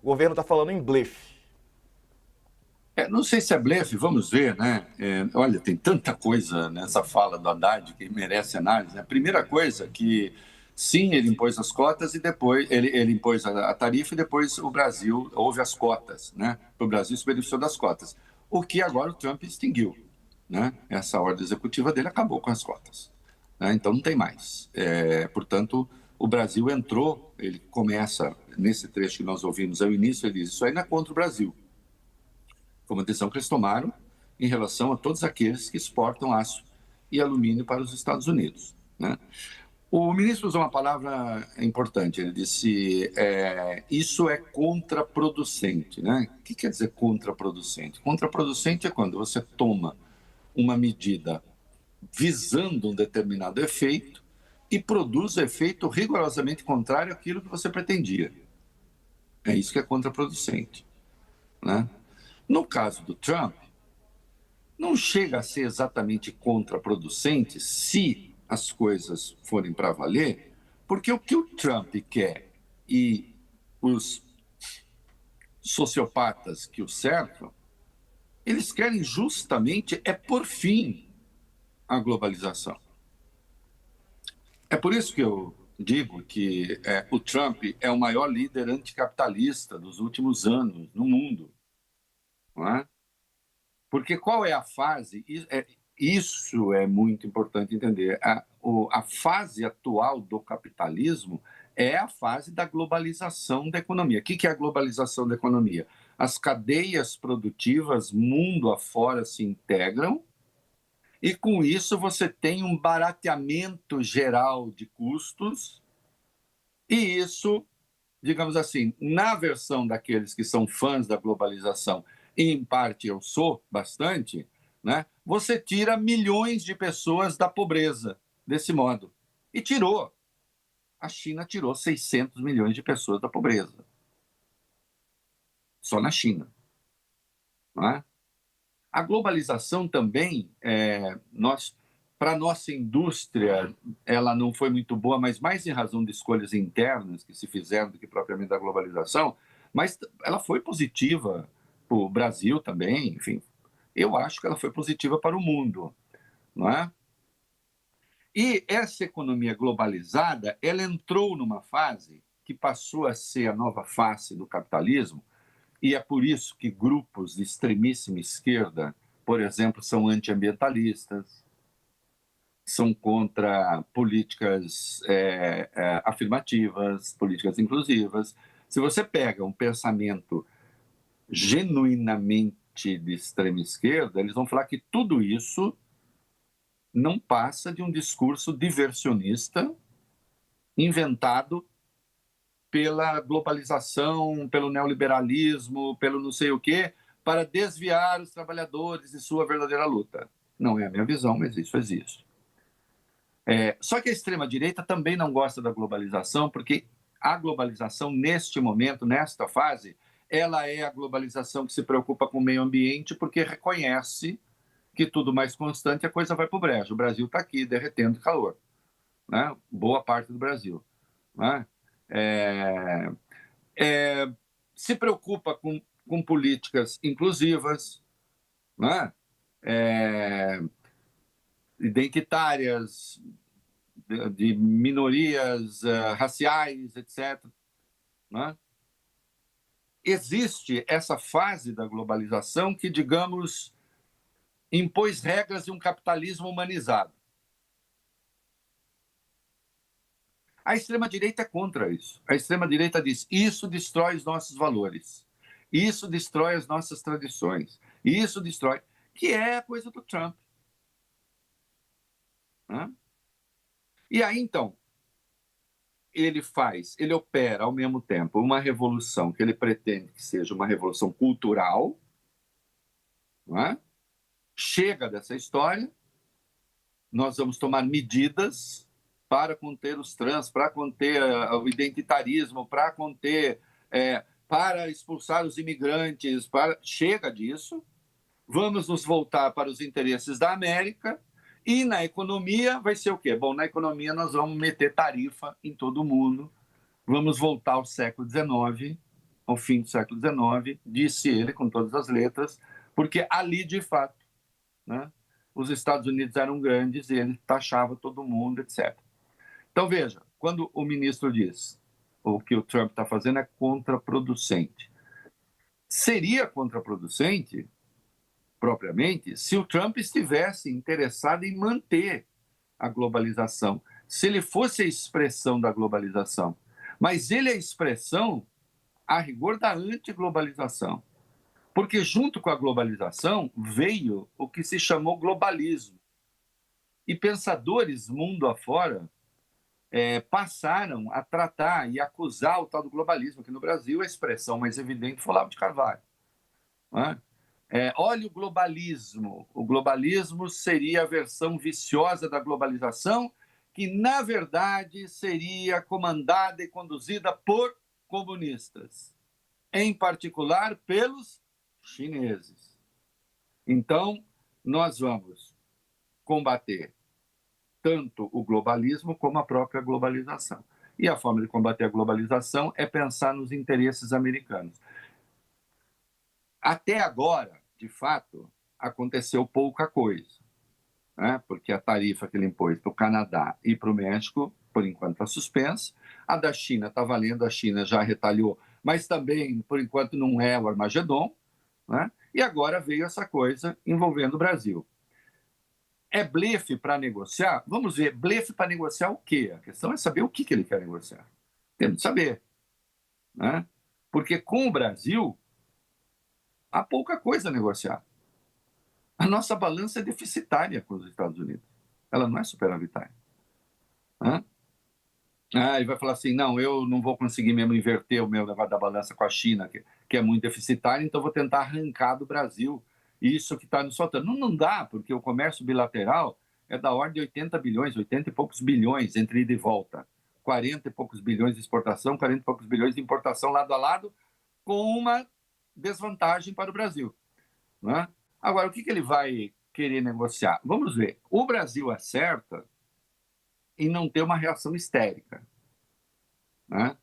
O governo está falando em blefe. Não sei se é blefe, vamos ver, né? Olha, tem tanta coisa nessa fala do Haddad que merece análise. A primeira coisa que, sim, ele impôs as cotas e depois ele impôs a tarifa e depois o Brasil houve as cotas, né? O Brasil se beneficiou das cotas. O que agora o Trump extinguiu, né? Essa ordem executiva dele acabou com as cotas, né? Então não tem mais. Portanto, o Brasil entrou, ele começa, nesse trecho que nós ouvimos ao início, ele diz, isso aí não é contra o Brasil. Foi uma decisão que eles tomaram em relação a todos aqueles que exportam aço e alumínio para os Estados Unidos, né? O ministro usou uma palavra importante, ele disse, isso é contraproducente, né? O que quer dizer contraproducente? Contraproducente é quando você toma uma medida visando um determinado efeito e produz efeito rigorosamente contrário àquilo que você pretendia. É isso que é contraproducente, né? No caso do Trump, não chega a ser exatamente contraproducente se as coisas forem para valer, porque o que o Trump quer e os sociopatas que o cercam, eles querem justamente por fim a globalização. É por isso que eu digo que o Trump é o maior líder anticapitalista dos últimos anos no mundo, não é? Porque qual é a fase? Isso é muito importante entender. A fase atual do capitalismo é a fase da globalização da economia. O que é a globalização da economia? As cadeias produtivas mundo afora se integram e, com isso, você tem um barateamento geral de custos e isso, digamos assim, na versão daqueles que são fãs da globalização, e em parte eu sou bastante, né? Você tira milhões de pessoas da pobreza desse modo. E tirou. A China tirou 600 milhões de pessoas da pobreza. Só na China. Não é? A globalização também, para a nossa indústria, ela não foi muito boa, mas mais em razão de escolhas internas que se fizeram do que propriamente da globalização, mas ela foi positiva para o Brasil também, enfim. Eu acho que ela foi positiva para o mundo, não é? E essa economia globalizada, ela entrou numa fase que passou a ser a nova face do capitalismo, e é por isso que grupos de extremíssima esquerda, por exemplo, são antiambientalistas, são contra políticas afirmativas, políticas inclusivas. Se você pega um pensamento genuinamente de extrema esquerda, eles vão falar que tudo isso não passa de um discurso diversionista inventado pela globalização, pelo neoliberalismo, pelo não sei o quê, para desviar os trabalhadores de sua verdadeira luta. Não é a minha visão, mas isso existe. Só que a extrema-direita também não gosta da globalização, porque a globalização, neste momento, nesta fase, ela é a globalização que se preocupa com o meio ambiente, porque reconhece que tudo mais constante a coisa vai para o brejo. O Brasil está aqui derretendo calor, né? Boa parte do Brasil, né? Se preocupa com políticas inclusivas, né? Identitárias, de minorias raciais, etc. Né? Existe essa fase da globalização que, digamos, impôs regras de um capitalismo humanizado. A extrema-direita é contra isso. A extrema-direita diz, isso destrói os nossos valores, isso destrói as nossas tradições, isso destrói... Que é a coisa do Trump. Né? E aí, então, ele opera ao mesmo tempo uma revolução que ele pretende que seja uma revolução cultural, não é? Chega dessa história, nós vamos tomar medidas para conter os trans, para conter o identitarismo, para conter, para expulsar os imigrantes, chega disso, vamos nos voltar para os interesses da América e na economia vai ser o quê? Bom, na economia nós vamos meter tarifa em todo mundo, vamos voltar ao século XIX, ao fim do século XIX, disse ele com todas as letras, porque ali, de fato, né, os Estados Unidos eram grandes e ele taxava todo mundo, etc. Então, veja, quando o ministro diz o que o Trump está fazendo é contraproducente. Seria contraproducente, propriamente, se o Trump estivesse interessado em manter a globalização, se ele fosse a expressão da globalização. Mas ele é a expressão, a rigor, da antiglobalização. Porque junto com a globalização veio o que se chamou globalismo. E pensadores mundo afora passaram a tratar e acusar o tal do globalismo, que no Brasil a expressão mais evidente foi Olavo de Carvalho. Né? Olha o globalismo seria a versão viciosa da globalização, que na verdade seria comandada e conduzida por comunistas, em particular pelos chineses. Então, nós vamos combater tanto o globalismo como a própria globalização. E a forma de combater a globalização é pensar nos interesses americanos. Até agora, de fato, aconteceu pouca coisa, né? Porque a tarifa que ele impôs para o Canadá e para o México, por enquanto, está suspensa. A da China está valendo, a China já retalhou, mas também, por enquanto, não é o Armagedon, né? E agora veio essa coisa envolvendo o Brasil. É blefe para negociar? Vamos ver, blefe para negociar o quê? A questão é saber o que ele quer negociar. Temos de saber, né? Porque com o Brasil, há pouca coisa a negociar. A nossa balança é deficitária com os Estados Unidos. Ela não é superavitária. Né? Ele vai falar assim, não, eu não vou conseguir mesmo inverter o meu negócio da balança com a China, que é muito deficitária, então vou tentar arrancar do Brasil isso que está nos faltando. Não dá, porque o comércio bilateral é da ordem de 80 bilhões, 80 e poucos bilhões entre ida e volta. 40 e poucos bilhões de exportação, 40 e poucos bilhões de importação lado a lado, com uma desvantagem para o Brasil. Né? Agora, o que ele vai querer negociar? Vamos ver. O Brasil acerta em não ter uma reação histérica. Né?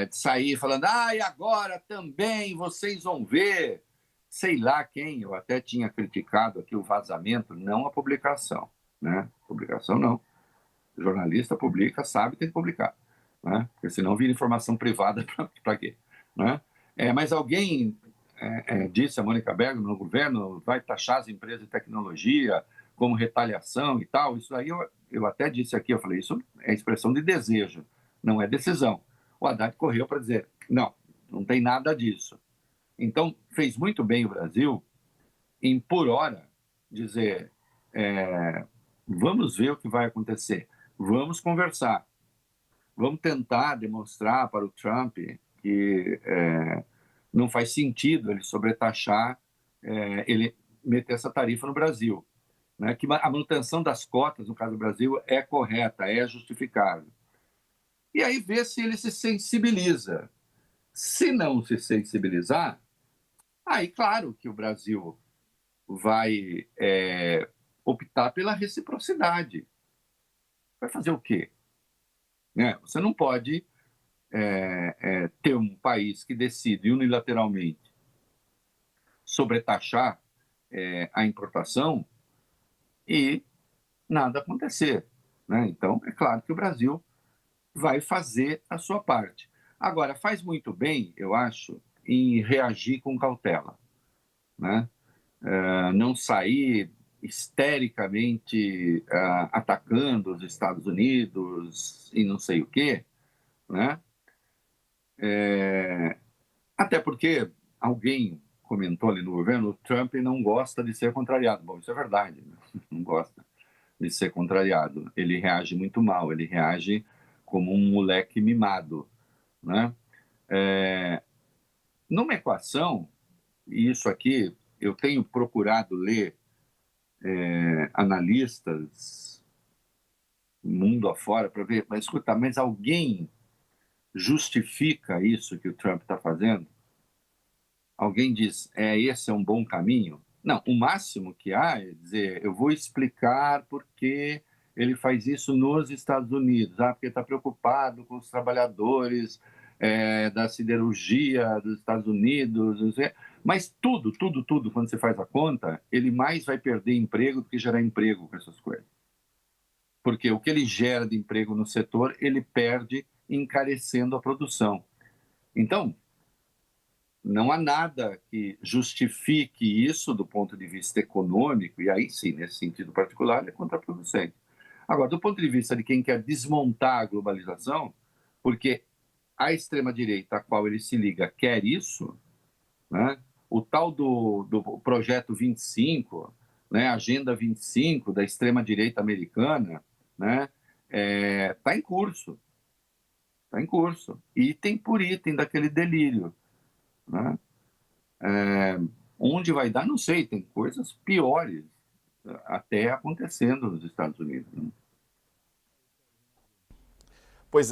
De sair falando, e agora também vocês vão ver. Sei lá quem, eu até tinha criticado aqui o vazamento, não a publicação. Né? Publicação não. O jornalista publica, sabe que tem que publicar. Né? Porque senão vira informação privada para quê? Né? Mas alguém disse a Mônica Bergamo no governo, vai taxar as empresas de tecnologia como retaliação e tal. Isso aí eu até disse aqui, eu falei, isso é expressão de desejo, não é decisão. O Haddad correu para dizer, não tem nada disso. Então, fez muito bem o Brasil em, por hora, dizer, vamos ver o que vai acontecer, vamos conversar, vamos tentar demonstrar para o Trump que não faz sentido ele sobretaxar, ele meter essa tarifa no Brasil. Né? Que a manutenção das cotas, no caso do Brasil, é correta, é justificável. E aí ver se ele se sensibiliza. Se não se sensibilizar, aí claro que o Brasil vai optar pela reciprocidade. Vai fazer o quê? Né? Você não pode ter um país que decide unilateralmente sobretaxar a importação e nada acontecer. Né? Então, é claro que o Brasil vai fazer a sua parte. Agora, faz muito bem, eu acho, em reagir com cautela. Né? Não sair histericamente atacando os Estados Unidos e não sei o quê. Né? Até porque alguém comentou ali no governo, o Trump não gosta de ser contrariado. Bom, isso é verdade, né? Não gosta de ser contrariado. Ele reage muito mal, ele reage como um moleque mimado. Né? Numa equação, e isso aqui eu tenho procurado ler analistas mundo afora para ver, mas escuta, mas alguém justifica isso que o Trump está fazendo? Alguém diz, esse é um bom caminho? Não, o máximo que há é dizer, eu vou explicar por que ele faz isso nos Estados Unidos, porque está preocupado com os trabalhadores da siderurgia dos Estados Unidos, não sei. Mas tudo, tudo, tudo, quando você faz a conta, ele mais vai perder emprego do que gerar emprego com essas coisas. Porque o que ele gera de emprego no setor, ele perde encarecendo a produção. Então, não há nada que justifique isso do ponto de vista econômico, e aí sim, nesse sentido particular, é contraproducente. Agora, do ponto de vista de quem quer desmontar a globalização, porque a extrema-direita a qual ele se liga quer isso, né? O tal do projeto 25, né? Agenda 25 da extrema-direita americana, né? Está em curso, está em curso. Item por item daquele delírio, né? Onde vai dar, não sei, tem coisas piores até acontecendo nos Estados Unidos, né?